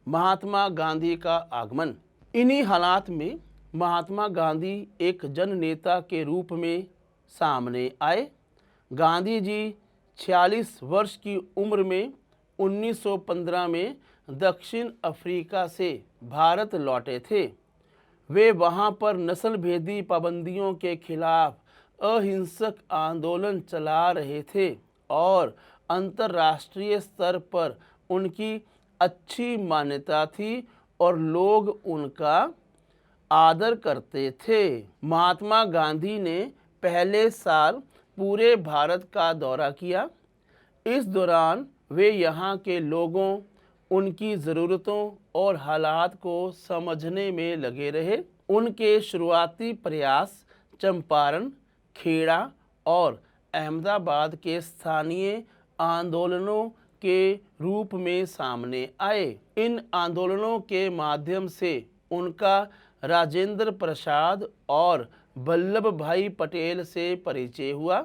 महात्मा गांधी का आगमन। इन्हीं हालात में महात्मा गांधी एक जन नेता के रूप में सामने आए। गांधी जी 46 वर्ष की उम्र में 1915 में दक्षिण अफ्रीका से भारत लौटे थे। वे वहां पर नस्ल भेदी पाबंदियों के खिलाफ अहिंसक आंदोलन चला रहे थे और अंतर्राष्ट्रीय स्तर पर उनकी अच्छी मान्यता थी और लोग उनका आदर करते थे। महात्मा गांधी ने पहले साल पूरे भारत का दौरा किया। इस दौरान वे यहाँ के लोगों, उनकी ज़रूरतों और हालात को समझने में लगे रहे। उनके शुरुआती प्रयास चंपारण, खेड़ा और अहमदाबाद के स्थानीय आंदोलनों के रूप में सामने आए। इन आंदोलनों के माध्यम से उनका राजेंद्र प्रसाद और वल्लभ भाई पटेल से परिचय हुआ।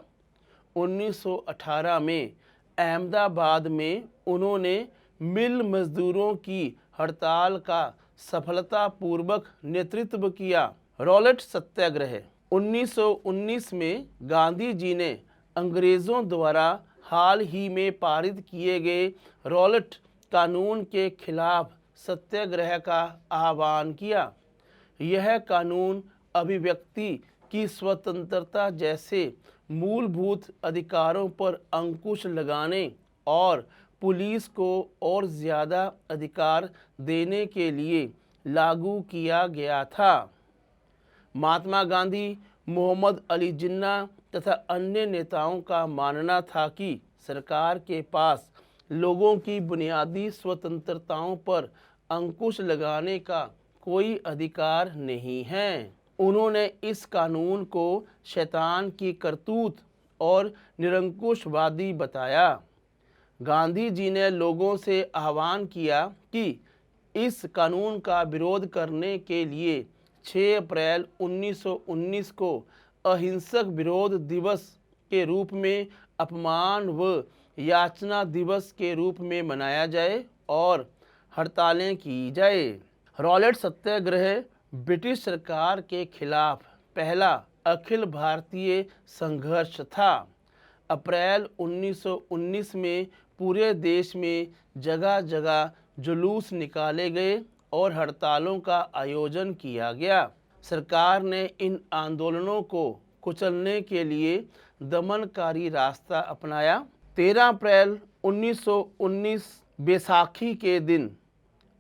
1918 में अहमदाबाद में उन्होंने मिल मजदूरों की हड़ताल का सफलतापूर्वक नेतृत्व किया। रॉलेट सत्याग्रह। 1919 में गांधी जी ने अंग्रेज़ों द्वारा हाल ही में पारित किए गए रॉलेट कानून के खिलाफ सत्याग्रह का आह्वान किया। यह कानून अभिव्यक्ति की स्वतंत्रता जैसे मूलभूत अधिकारों पर अंकुश लगाने और पुलिस को और ज़्यादा अधिकार देने के लिए लागू किया गया था। महात्मा गांधी, मोहम्मद अली जिन्ना तथा अन्य नेताओं का मानना था कि सरकार के पास लोगों की बुनियादी स्वतंत्रताओं पर अंकुश लगाने का कोई अधिकार नहीं है। उन्होंने इस कानून को शैतान की करतूत और निरंकुशवादी बताया। गांधी जी ने लोगों से आह्वान किया कि इस कानून का विरोध करने के लिए 6 अप्रैल 1919 को अहिंसक विरोध दिवस के रूप में अपमान व याचना दिवस के रूप में मनाया जाए और हड़तालें की जाए। रॉलेट सत्याग्रह ब्रिटिश सरकार के खिलाफ पहला अखिल भारतीय संघर्ष था। अप्रैल 1919 में पूरे देश में जगह जगह जुलूस निकाले गए और हड़तालों का आयोजन किया गया। सरकार ने इन आंदोलनों को कुचलने के लिए दमनकारी रास्ता अपनाया। 13 अप्रैल 1919 बैसाखी के दिन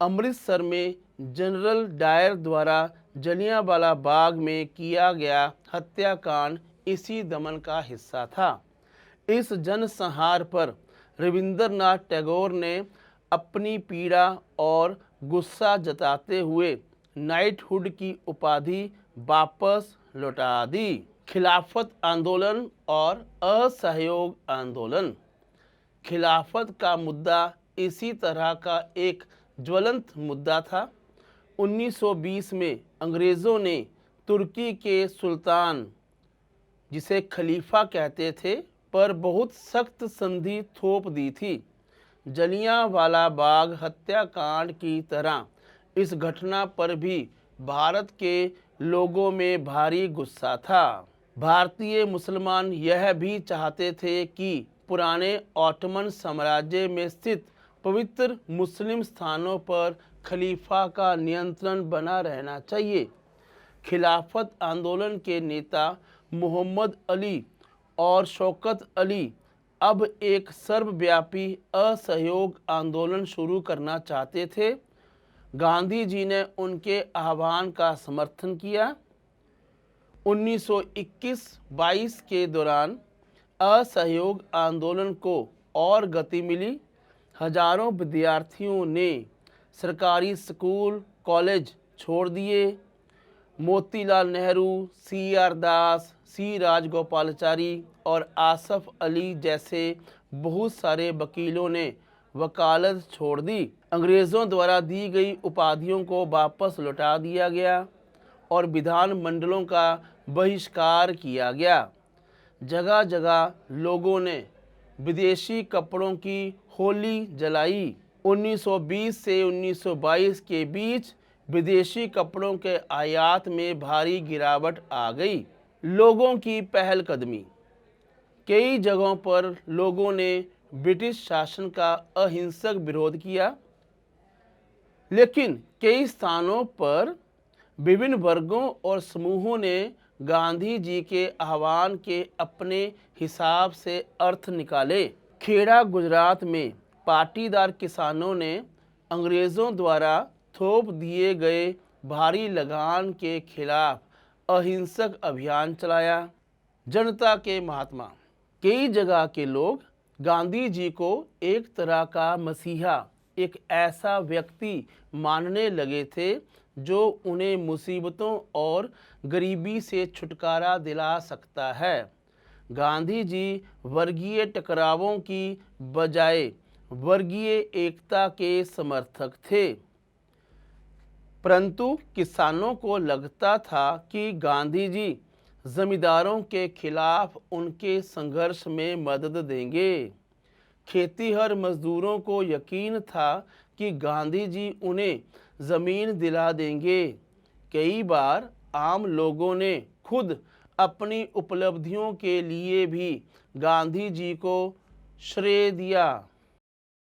अमृतसर में जनरल डायर द्वारा जलियांवाला बाग में किया गया हत्याकांड इसी दमन का हिस्सा था। इस जनसंहार पर रविंद्रनाथ टैगोर ने अपनी पीड़ा और गुस्सा जताते हुए नाइटहुड की उपाधि वापस लौटा दी। खिलाफत आंदोलन और असहयोग आंदोलन। खिलाफत का मुद्दा इसी तरह का एक ज्वलंत मुद्दा था। 1920 में अंग्रेज़ों ने तुर्की के सुल्तान, जिसे खलीफा कहते थे, पर बहुत सख्त संधि थोप दी थी। जलियांवाला बाग हत्याकांड की तरह इस घटना पर भी भारत के लोगों में भारी गुस्सा था। भारतीय मुसलमान यह भी चाहते थे कि पुराने ऑटोमन साम्राज्य में स्थित पवित्र मुस्लिम स्थानों पर खलीफा का नियंत्रण बना रहना चाहिए। खिलाफत आंदोलन के नेता मोहम्मद अली और शौकत अली अब एक सर्वव्यापी असहयोग आंदोलन शुरू करना चाहते थे। गांधी जी ने उनके आह्वान का समर्थन किया। 1921-22 के दौरान असहयोग आंदोलन को और गति मिली। हजारों विद्यार्थियों ने सरकारी स्कूल, कॉलेज छोड़ दिए। मोतीलाल नेहरू, CR दास, C राजगोपालाचारी और आसफ अली जैसे बहुत सारे वकीलों ने वकालत छोड़ दी। अंग्रेज़ों द्वारा दी गई उपाधियों को वापस लौटा दिया गया और विधान मंडलों का बहिष्कार किया गया। जगह जगह लोगों ने विदेशी कपड़ों की होली जलाई 1920 से 1922 के बीच विदेशी कपड़ों के आयात में भारी गिरावट आ गई। लोगों की पहलकदमी। कई जगहों पर लोगों ने ब्रिटिश शासन का अहिंसक विरोध किया, लेकिन कई स्थानों पर विभिन्न वर्गों और समूहों ने गांधी जी के आह्वान के अपने हिसाब से अर्थ निकाले। खेड़ा गुजरात में पाटीदार किसानों ने अंग्रेज़ों द्वारा थोप दिए गए भारी लगान के खिलाफ अहिंसक अभियान चलाया। जनता के महात्मा। कई जगह के लोग गांधी जी को एक तरह का मसीहा, एक ऐसा व्यक्ति मानने लगे थे जो उन्हें मुसीबतों और गरीबी से छुटकारा दिला सकता है। गांधी जी वर्गीय टकरावों की बजाय वर्गीय एकता के समर्थक थे, परंतु किसानों को लगता था कि गांधी जी जमींदारों के खिलाफ उनके संघर्ष में मदद देंगे। खेतीहर मजदूरों को यकीन था कि गांधी जी उन्हें ज़मीन दिला देंगे। कई बार आम लोगों ने खुद अपनी उपलब्धियों के लिए भी गांधी जी को श्रेय दिया।